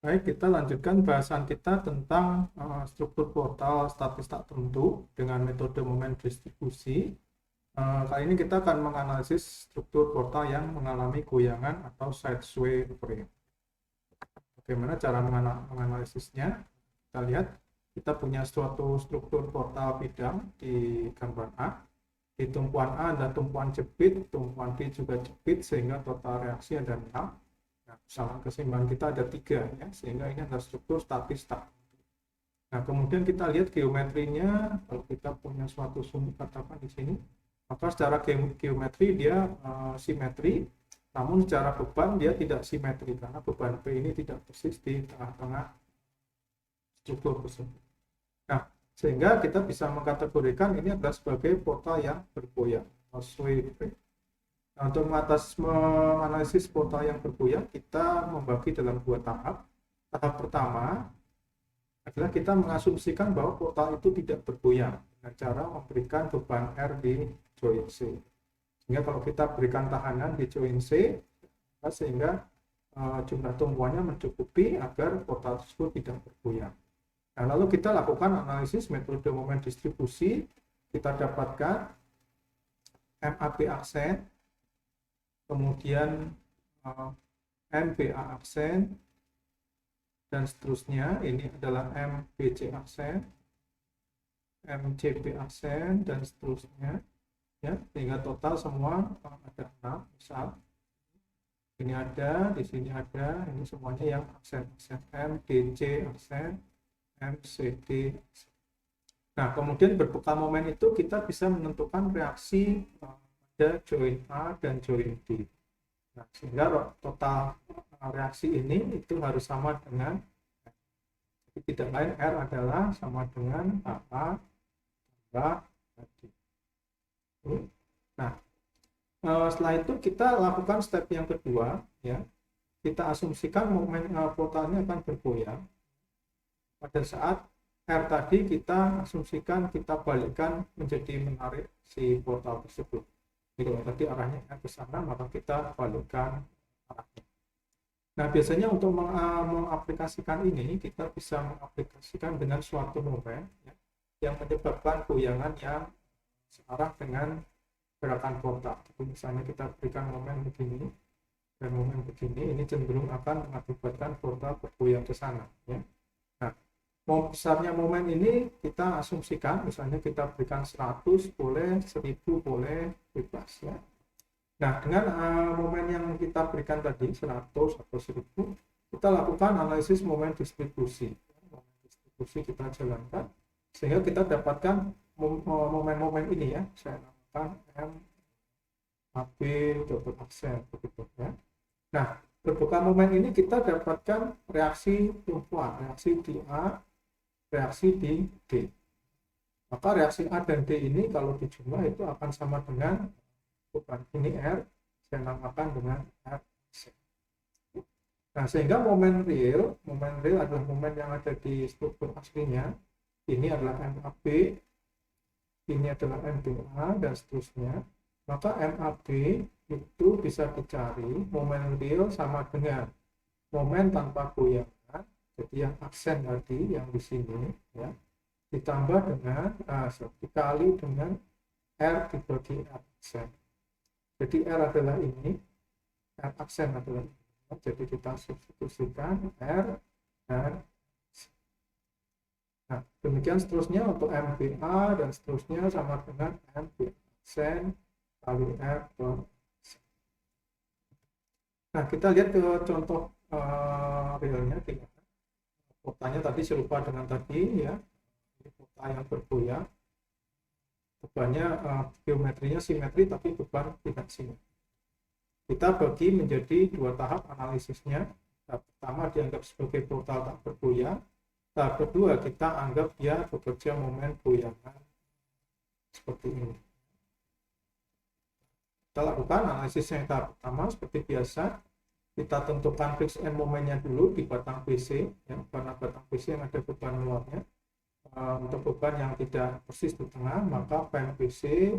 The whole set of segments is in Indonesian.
Baik, kita lanjutkan bahasan kita tentang struktur portal statis tak tentu dengan metode momen distribusi. Kali ini kita akan menganalisis struktur portal yang mengalami goyangan atau sideway frame. Bagaimana cara menganalisisnya? Kita lihat, kita punya suatu struktur portal bidang di gambar A. Di tumpuan A ada tumpuan jepit, tumpuan D juga jepit, sehingga total reaksi ada 6. Nah, usaha keseimbangan kita ada 3, ya, sehingga ini adalah struktur statis tak. Nah, kemudian kita lihat geometrinya. Kalau kita punya suatu sumbu katakan di sini, maka secara geometri dia simetri, namun secara beban dia tidak simetri karena beban P ini tidak persis di tengah-tengah struktur tersebut. Nah, sehingga kita bisa mengkategorikan ini adalah sebagai portal yang bergoyang atau sway frame. Nah, untuk menganalisis portal yang bergoyang, kita membagi dalam 2 tahap. Tahap pertama adalah kita mengasumsikan bahwa portal itu tidak bergoyang dengan cara memberikan beban R di join C. Sehingga kalau kita berikan tahanan di join C, sehingga jumlah tumpuannya mencukupi agar portal tersebut tidak bergoyang. Nah, lalu kita lakukan analisis metode momen distribusi. Kita dapatkan MAP aksen, kemudian MBA aksen, dan seterusnya. Ini adalah MBC aksen, MCB aksen, dan seterusnya, ya, sehingga total semua ada 6. Misal ini ada, di sini ada, ini semuanya yang aksen MDC aksen, MCD aksen. Nah, kemudian berbekal momen itu kita bisa menentukan reaksi pada join A dan join D. Nah, sehingga total reaksi ini itu harus sama dengan, jadi tidak lain R adalah sama dengan AA tambah D. Nah, setelah itu kita lakukan step yang kedua, ya. Kita asumsikan momen portalnya akan bergoyang. Pada saat R tadi kita asumsikan kita balikkan menjadi menarik si portal tersebut. Jadi kalau tadi arahnya ke sana, maka kita balikkan arahnya. Nah, biasanya untuk mengaplikasikan ini, kita bisa mengaplikasikan dengan suatu momen, ya, yang menyebabkan goyangan yang searah dengan gerakan portal. Jadi misalnya kita berikan momen begini dan momen begini, ini cenderung akan mengakibatkan portal bergoyang ke sana, ya. Nah, besarnya momen ini kita asumsikan, misalnya kita berikan 100 boleh, 1000 boleh, bebas, ya. Nah, dengan momen yang kita berikan tadi 100 atau 1000, kita lakukan analisis momen distribusi. Momen distribusi kita jalankan sehingga kita dapatkan momen-momen ini, ya. Saya namakan M AB double aksen begitu, ya. Nah, berbekal momen ini kita dapatkan reaksi tumpuan, reaksi di A, reaksi di D. Maka reaksi A dan D ini kalau dijumlah itu akan sama dengan beban ini R, saya namakan dengan R. Nah, sehingga momen real adalah momen yang ada di struktur aslinya. Ini adalah MAB, ini adalah MBA, dan seterusnya. Maka MAB itu bisa dicari momen real sama dengan momen tanpa goyangan, jadi yang aksen tadi yang di sini, ya, ditambah dengan dikali dengan R dibagi R aksen. Jadi R adalah ini, R aksen adalah ini. Jadi kita substitusikan R dan C. Nah, demikian seterusnya untuk MBA dan seterusnya sama dengan MB aksen kali R per C. Nah, kita lihat ke contoh realnya. Portalnya tadi serupa dengan tadi, ya. Ini portal yang bergoyang. Bebannya geometrinya simetri tapi beban tidak simetri. Kita bagi menjadi 2 tahap analisisnya. Tahap pertama dianggap sebagai portal tak bergoyang. Tahap kedua kita anggap dia bekerja momen goyangan seperti ini. Kita lakukan analisisnya yang tahap pertama seperti biasa. Kita tentukan fix end momennya dulu di batang BC, ya, pada batang BC yang ada beban luarnya. Untuk beban yang tidak persis di tengah, maka pen BC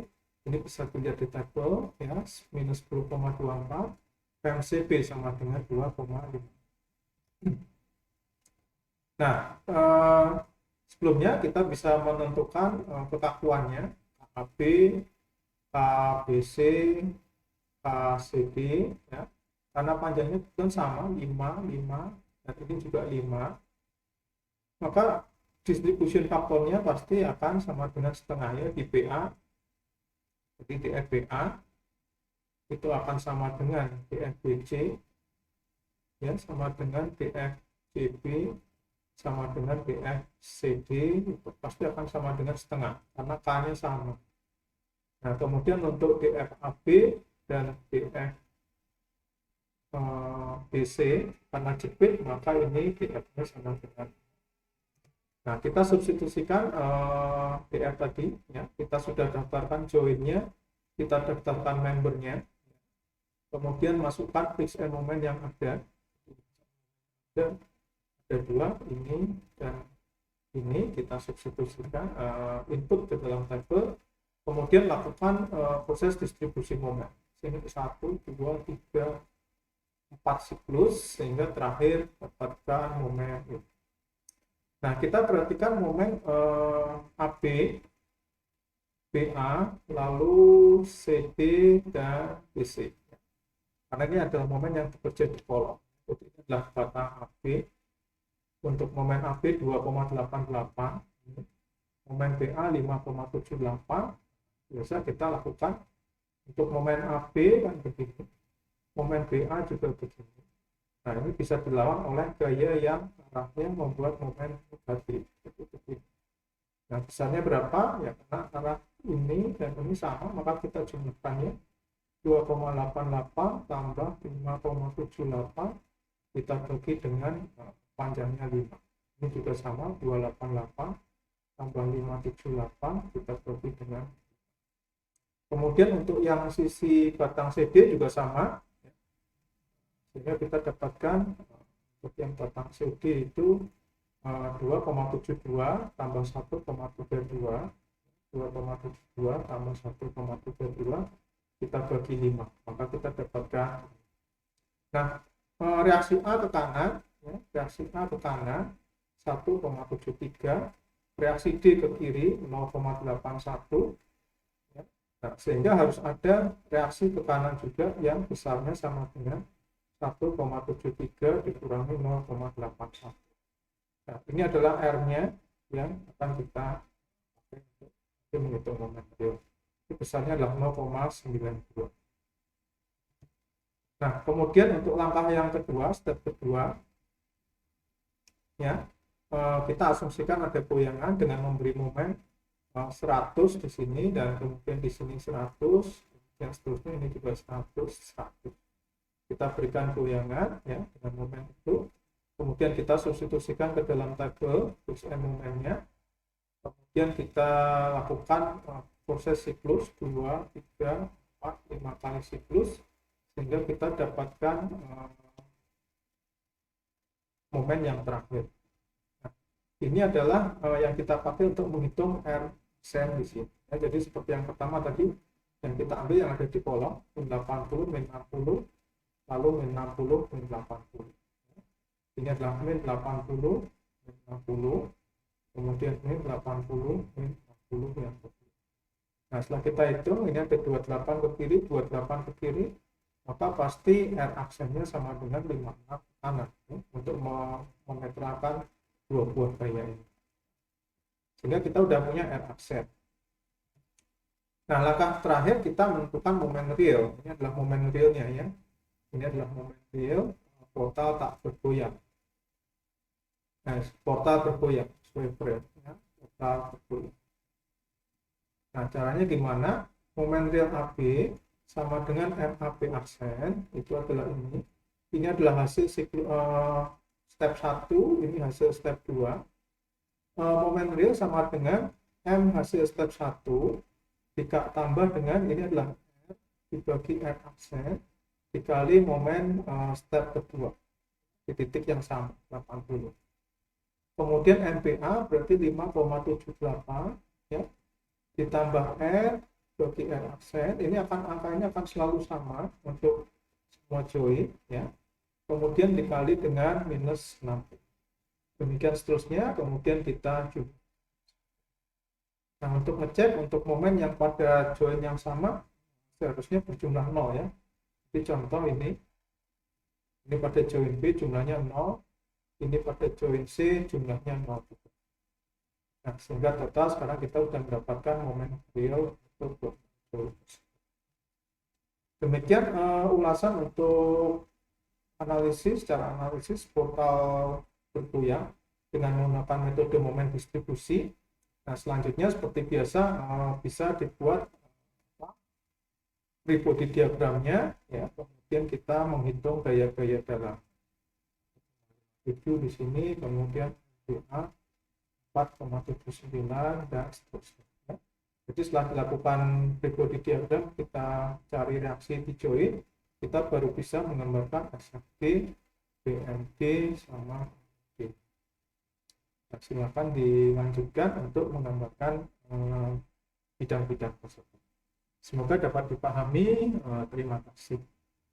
ini bisa dilihat di tabel, ya, minus 10,24, PMCB sama dengan 2,5. Nah, sebelumnya kita bisa menentukan kekakuannya KB, KBC, KCD, ya. Karena panjangnya kan sama 5, 5, dan ini juga 5, maka distribution faktornya pasti akan sama dengan setengah ya di BA. Jadi DF BA itu akan sama dengan DF BC, ya, sama dengan DF CB, sama dengan DF CD, itu pasti akan sama dengan setengah karena K-nya sama. Nah, kemudian untuk DFAB dan DF BC karena jepit, maka ini DF-nya sama dengan. Nah, kita substitusikan DF tadi, ya. Kita sudah daftarkan join-nya, kita daftarkan membernya, kemudian masukkan fixed end moment yang ada. Ada dua, ini dan ini kita substitusikan input ke dalam tabel, kemudian lakukan proses distribusi momen. Sini 1, 2, 3, 4 siklus sehingga terakhir dapatkan momen itu. Nah, kita perhatikan momen AB, BA, lalu CD dan BC. Karena ini adalah momen yang bekerja di kolom. Jadi ini adalah data AB. Untuk momen AB 2,88, momen BA 5,78. Biasa kita lakukan untuk momen AB kan begini, momen BA juga begini. Nah, ini bisa dilawan oleh gaya yang arahnya membuat momen negatif. Nah, besarnya berapa? Ya, karena arah ini dan ini sama, maka kita jumlahkannya 2,88 tambah 5,78 kita bagi dengan panjangnya 5. Ini juga sama, 288 tambah 578 kita bagi dengan. Kemudian untuk yang sisi batang CD juga sama, sehingga kita dapatkan untuk yang batang CD itu 2,72 tambah 1,32, 2,72 tambah 1,32 kita bagi 5, maka kita dapatkan. Nah, reaksi A ke kanan, ya, reaksi A ke kanan 1,73, reaksi D ke kiri 0,81, ya. Nah, sehingga harus ada reaksi ke kanan juga yang besarnya sama dengan 1,73 dikurangi 0,81. Nah, ini adalah R-nya yang akan kita pakai untuk menghitung momen real. Ini besarnya adalah 0,92. Nah, kemudian untuk langkah yang kedua, step kedua, ya, kita asumsikan ada goyangan dengan memberi momen 100 di sini dan kemudian di sini 100, yang seterusnya ini juga 100, 100. Kita berikan goyangan, ya, dengan momen itu, kemudian kita substitusikan ke dalam tabel fixed end momennya, kemudian kita lakukan proses siklus 2, 3, 4, 5 kali siklus sehingga kita dapatkan momen yang terakhir. Nah, ini adalah yang kita pakai untuk menghitung R sen di sini. Ya, jadi seperti yang pertama tadi yang kita ambil yang ada di kolom min 80, min 60, lalu min 60, min 80. Ini adalah min 80, min 60, kemudian min 80, min 60 yang ke kiri. Nah, setelah kita hitung, ini ada 28 ke kiri, 28 ke kiri, maka pasti R aksennya sama dengan 56 ke kanan, ya, untuk memetrakan dua buah gaya ini. Sehingga kita sudah punya R aksen. Nah, langkah terakhir kita menentukan momen real. Ini adalah momen realnya, ya. Ini adalah momen real, portal tak bergoyang. Nah, portal bergoyang, swivel, ya, portal bergoyang. Nah, caranya gimana? Momen real AB sama dengan MAP aksen, itu adalah ini. Ini adalah hasil step 1, ini hasil step 2. Momen real sama dengan M hasil step 1 ditambah dengan ini adalah R dibagi R aksen dikali momen step kedua di titik yang sama 80. Kemudian MPA berarti 5,78, ya, ditambah R bagi R aksen, ini angkanya akan selalu sama untuk semua join, ya. Kemudian dikali dengan minus 60. Demikian seterusnya, kemudian kita coba. Nah, untuk ngecek untuk momen yang pada join yang sama seharusnya berjumlah 0 ya. Jadi contoh ini pada join B jumlahnya 0, ini pada join C jumlahnya 0. Nah, sehingga total sekarang kita sudah mendapatkan momen real untuk join. Demikian ulasan untuk secara analisis portal bergoyang dengan menggunakan metode momen distribusi. Nah, selanjutnya seperti biasa bisa dibuat free body diagramnya ya, kemudian kita menghitung gaya-gaya dalam 7 di sini, kemudian DA 4,79 dan seterusnya. Jadi setelah dilakukan free body diagram, kita cari reaksi di join, kita baru bisa menggambarkan SFD, BMD sama D. Nah, silakan dilanjutkan untuk menggambarkan bidang-bidang tersebut. Semoga dapat dipahami. Terima kasih.